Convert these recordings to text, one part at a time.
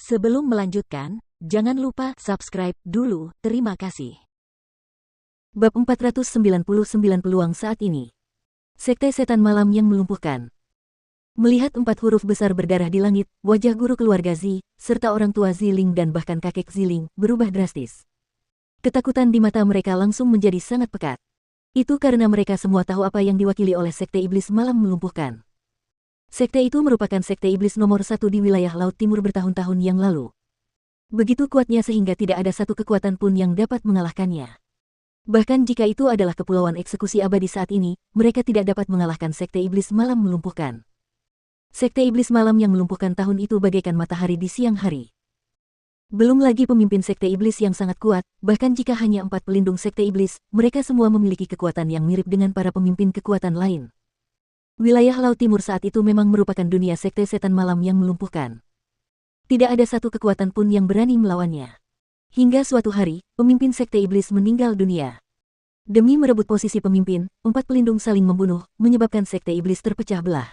Sebelum melanjutkan, jangan lupa subscribe dulu, terima kasih. Bab 499 Peluang saat ini. Sekte Setan Malam yang Melumpuhkan. Melihat 4 huruf besar berdarah di langit, wajah guru keluarga Zi, serta orang tua Ziling dan bahkan kakek Ziling, berubah drastis. Ketakutan di mata mereka langsung menjadi sangat pekat. Itu karena mereka semua tahu apa yang diwakili oleh Sekte Iblis Malam Melumpuhkan. Sekte itu merupakan sekte iblis nomor 1 di wilayah Laut Timur bertahun-tahun yang lalu. Begitu kuatnya sehingga tidak ada satu kekuatan pun yang dapat mengalahkannya. Bahkan jika itu adalah kepulauan eksekusi abadi saat ini, mereka tidak dapat mengalahkan Sekte Iblis Malam Melumpuhkan. Sekte Iblis Malam yang melumpuhkan tahun itu bagaikan matahari di siang hari. Belum lagi pemimpin Sekte Iblis yang sangat kuat, bahkan jika hanya 4 pelindung Sekte Iblis, mereka semua memiliki kekuatan yang mirip dengan para pemimpin kekuatan lain. Wilayah Laut Timur saat itu memang merupakan dunia Sekte Setan Malam yang melumpuhkan. Tidak ada satu kekuatan pun yang berani melawannya. Hingga suatu hari, pemimpin Sekte Iblis meninggal dunia. Demi merebut posisi pemimpin, 4 pelindung saling membunuh, menyebabkan Sekte Iblis terpecah belah.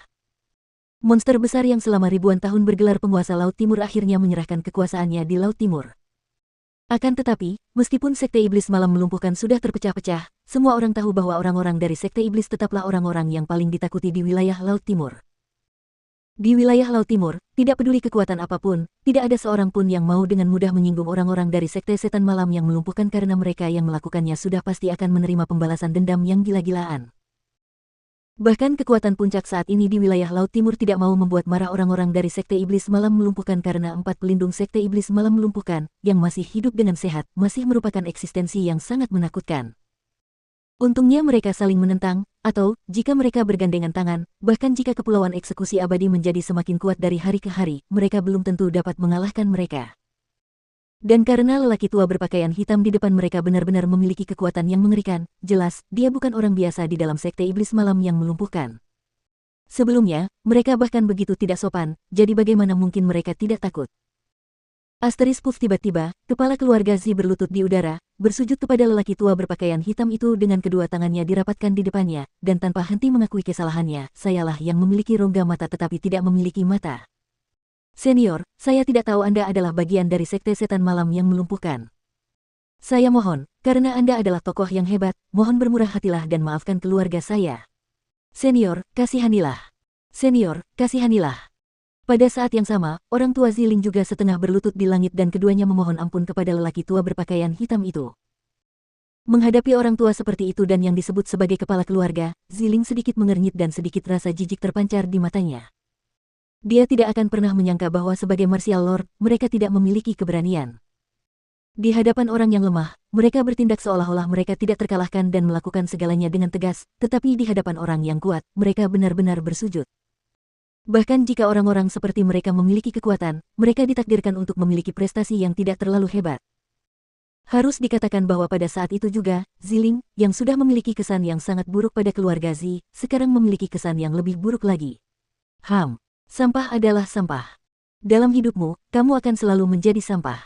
Monster besar yang selama ribuan tahun bergelar penguasa Laut Timur akhirnya menyerahkan kekuasaannya di Laut Timur. Akan tetapi, meskipun Sekte Iblis Malam Melumpuhkan sudah terpecah-pecah, semua orang tahu bahwa orang-orang dari Sekte Iblis tetaplah orang-orang yang paling ditakuti di wilayah Laut Timur. Di wilayah Laut Timur, tidak peduli kekuatan apapun, tidak ada seorang pun yang mau dengan mudah menyinggung orang-orang dari Sekte Setan Malam yang Melumpuhkan karena mereka yang melakukannya sudah pasti akan menerima pembalasan dendam yang gila-gilaan. Bahkan kekuatan puncak saat ini di wilayah Laut Timur tidak mau membuat marah orang-orang dari Sekte Iblis Malam Melumpuhkan karena 4 pelindung Sekte Iblis Malam Melumpuhkan, yang masih hidup dengan sehat, masih merupakan eksistensi yang sangat menakutkan. Untungnya mereka saling menentang, atau, jika mereka bergandengan tangan, bahkan jika kepulauan eksekusi abadi menjadi semakin kuat dari hari ke hari, mereka belum tentu dapat mengalahkan mereka. Dan karena lelaki tua berpakaian hitam di depan mereka benar-benar memiliki kekuatan yang mengerikan, jelas, dia bukan orang biasa di dalam Sekte Iblis Malam yang Melumpuhkan. Sebelumnya, mereka bahkan begitu tidak sopan, jadi bagaimana mungkin mereka tidak takut? Asteris Puff tiba-tiba, kepala keluarga Zi berlutut di udara, bersujud kepada lelaki tua berpakaian hitam itu dengan kedua tangannya dirapatkan di depannya, dan tanpa henti mengakui kesalahannya, sayalah yang memiliki rongga mata tetapi tidak memiliki mata. Senior, saya tidak tahu Anda adalah bagian dari Sekte Setan Malam yang Melumpuhkan. Saya mohon, karena Anda adalah tokoh yang hebat, mohon bermurah hatilah dan maafkan keluarga saya. Senior, kasihanilah. Senior, kasihanilah. Pada saat yang sama, orang tua Ziling juga setengah berlutut di langit dan keduanya memohon ampun kepada lelaki tua berpakaian hitam itu. Menghadapi orang tua seperti itu dan yang disebut sebagai kepala keluarga, Ziling sedikit mengernyit dan sedikit rasa jijik terpancar di matanya. Dia tidak akan pernah menyangka bahwa sebagai Martial Lord, mereka tidak memiliki keberanian. Di hadapan orang yang lemah, mereka bertindak seolah-olah mereka tidak terkalahkan dan melakukan segalanya dengan tegas, tetapi di hadapan orang yang kuat, mereka benar-benar bersujud. Bahkan jika orang-orang seperti mereka memiliki kekuatan, mereka ditakdirkan untuk memiliki prestasi yang tidak terlalu hebat. Harus dikatakan bahwa pada saat itu juga, Ziling, yang sudah memiliki kesan yang sangat buruk pada keluarga Zi, sekarang memiliki kesan yang lebih buruk lagi. Sampah adalah sampah. Dalam hidupmu, kamu akan selalu menjadi sampah.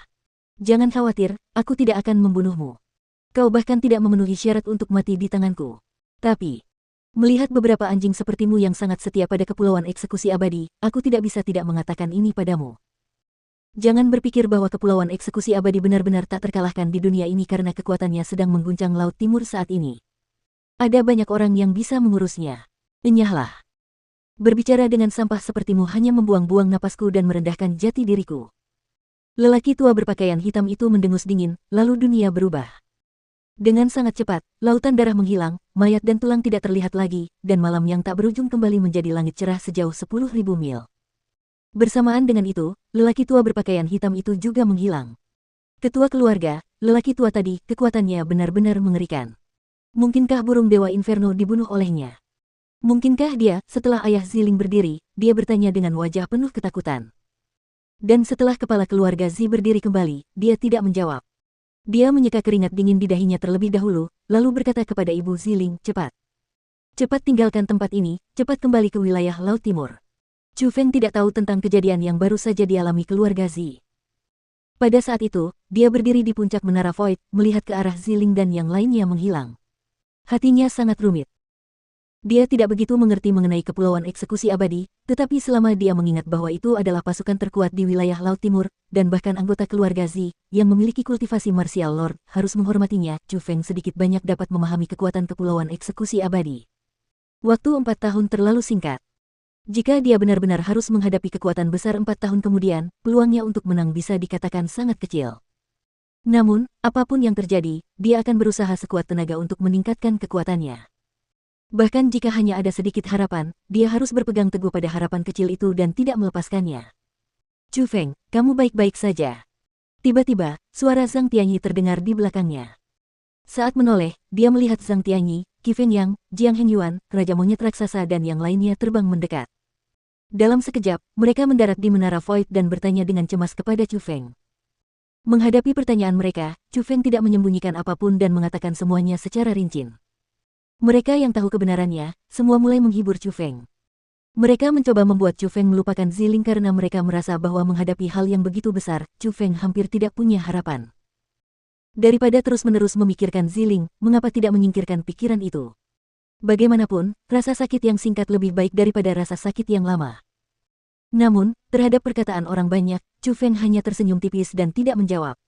Jangan khawatir, aku tidak akan membunuhmu. Kau bahkan tidak memenuhi syarat untuk mati di tanganku. Tapi, melihat beberapa anjing sepertimu yang sangat setia pada kepulauan eksekusi abadi, aku tidak bisa tidak mengatakan ini padamu. Jangan berpikir bahwa kepulauan eksekusi abadi benar-benar tak terkalahkan di dunia ini karena kekuatannya sedang mengguncang Laut Timur saat ini. Ada banyak orang yang bisa mengurusnya. Enyahlah. Berbicara dengan sampah sepertimu hanya membuang-buang napasku dan merendahkan jati diriku. Lelaki tua berpakaian hitam itu mendengus dingin, lalu dunia berubah. Dengan sangat cepat, lautan darah menghilang, mayat dan tulang tidak terlihat lagi, dan malam yang tak berujung kembali menjadi langit cerah sejauh 10.000 mil. Bersamaan dengan itu, lelaki tua berpakaian hitam itu juga menghilang. Ketua keluarga, lelaki tua tadi, kekuatannya benar-benar mengerikan. Mungkinkah burung dewa Inferno dibunuh olehnya? Mungkinkah dia, setelah ayah Ziling berdiri, dia bertanya dengan wajah penuh ketakutan. Dan setelah kepala keluarga Zi berdiri kembali, dia tidak menjawab. Dia menyeka keringat dingin di dahinya terlebih dahulu, lalu berkata kepada ibu Ziling, cepat. Cepat tinggalkan tempat ini, cepat kembali ke wilayah Laut Timur. Chu Feng tidak tahu tentang kejadian yang baru saja dialami keluarga Zi. Pada saat itu, dia berdiri di puncak menara Void, melihat ke arah Ziling dan yang lainnya menghilang. Hatinya sangat rumit. Dia tidak begitu mengerti mengenai Kepulauan Eksekusi Abadi, tetapi selama dia mengingat bahwa itu adalah pasukan terkuat di wilayah Laut Timur, dan bahkan anggota keluarga Zi, yang memiliki kultivasi martial lord, harus menghormatinya, Chu Feng sedikit banyak dapat memahami kekuatan Kepulauan Eksekusi Abadi. Waktu 4 tahun terlalu singkat. Jika dia benar-benar harus menghadapi kekuatan besar 4 tahun kemudian, peluangnya untuk menang bisa dikatakan sangat kecil. Namun, apapun yang terjadi, dia akan berusaha sekuat tenaga untuk meningkatkan kekuatannya. Bahkan jika hanya ada sedikit harapan, dia harus berpegang teguh pada harapan kecil itu dan tidak melepaskannya. Chu Feng, kamu baik-baik saja. Tiba-tiba, suara Zhang Tianyi terdengar di belakangnya. Saat menoleh, dia melihat Zhang Tianyi, Qi Fengyang, Jiang Hengyuan, Raja Monyet Raksasa dan yang lainnya terbang mendekat. Dalam sekejap, mereka mendarat di Menara Void dan bertanya dengan cemas kepada Chu Feng. Menghadapi pertanyaan mereka, Chu Feng tidak menyembunyikan apapun dan mengatakan semuanya secara rinci. Mereka yang tahu kebenarannya, semua mulai menghibur Chu Feng. Mereka mencoba membuat Chu Feng melupakan Ziling karena mereka merasa bahwa menghadapi hal yang begitu besar, Chu Feng hampir tidak punya harapan. Daripada terus-menerus memikirkan Ziling, mengapa tidak menyingkirkan pikiran itu? Bagaimanapun, rasa sakit yang singkat lebih baik daripada rasa sakit yang lama. Namun, terhadap perkataan orang banyak, Chu Feng hanya tersenyum tipis dan tidak menjawab.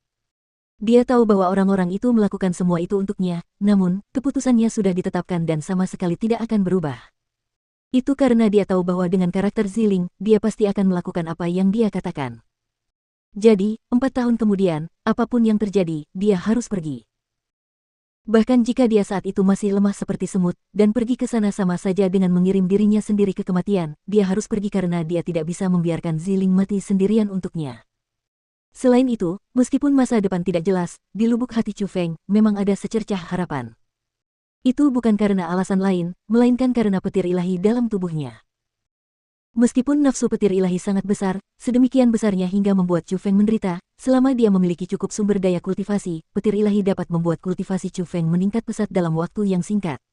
Dia tahu bahwa orang-orang itu melakukan semua itu untuknya, namun, keputusannya sudah ditetapkan dan sama sekali tidak akan berubah. Itu karena dia tahu bahwa dengan karakter Ziling, dia pasti akan melakukan apa yang dia katakan. Jadi, 4 tahun kemudian, apapun yang terjadi, dia harus pergi. Bahkan jika dia saat itu masih lemah seperti semut, dan pergi ke sana sama saja dengan mengirim dirinya sendiri ke kematian, dia harus pergi karena dia tidak bisa membiarkan Ziling mati sendirian untuknya. Selain itu, meskipun masa depan tidak jelas, di lubuk hati Chu Feng, memang ada secercah harapan. Itu bukan karena alasan lain, melainkan karena petir ilahi dalam tubuhnya. Meskipun nafsu petir ilahi sangat besar, sedemikian besarnya hingga membuat Chu Feng menderita, selama dia memiliki cukup sumber daya kultivasi, petir ilahi dapat membuat kultivasi Chu Feng meningkat pesat dalam waktu yang singkat.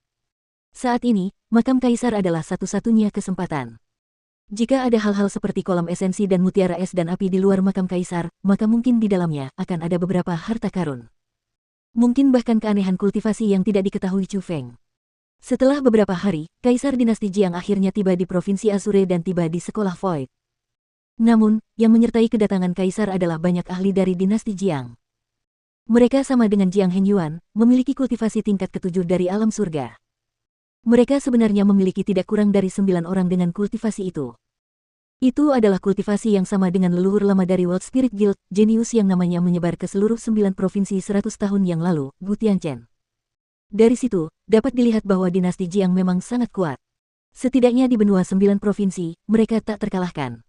Saat ini, makam kaisar adalah satu-satunya kesempatan. Jika ada hal-hal seperti kolam esensi dan mutiara es dan api di luar makam kaisar, maka mungkin di dalamnya akan ada beberapa harta karun. Mungkin bahkan keanehan kultivasi yang tidak diketahui Chu Feng. Setelah beberapa hari, Kaisar Dinasti Jiang akhirnya tiba di Provinsi Azure dan tiba di Sekolah Void. Namun, yang menyertai kedatangan Kaisar adalah banyak ahli dari Dinasti Jiang. Mereka sama dengan Jiang Hengyuan, memiliki kultivasi tingkat ke-7 dari alam surga. Mereka sebenarnya memiliki tidak kurang dari 9 orang dengan kultivasi itu. Itu adalah kultivasi yang sama dengan leluhur lama dari World Spirit Guild, jenius yang namanya menyebar ke seluruh 9 provinsi 100 tahun yang lalu, Gu Tianchen. Dari situ, dapat dilihat bahwa dinasti Jiang memang sangat kuat. Setidaknya di benua 9 provinsi, mereka tak terkalahkan.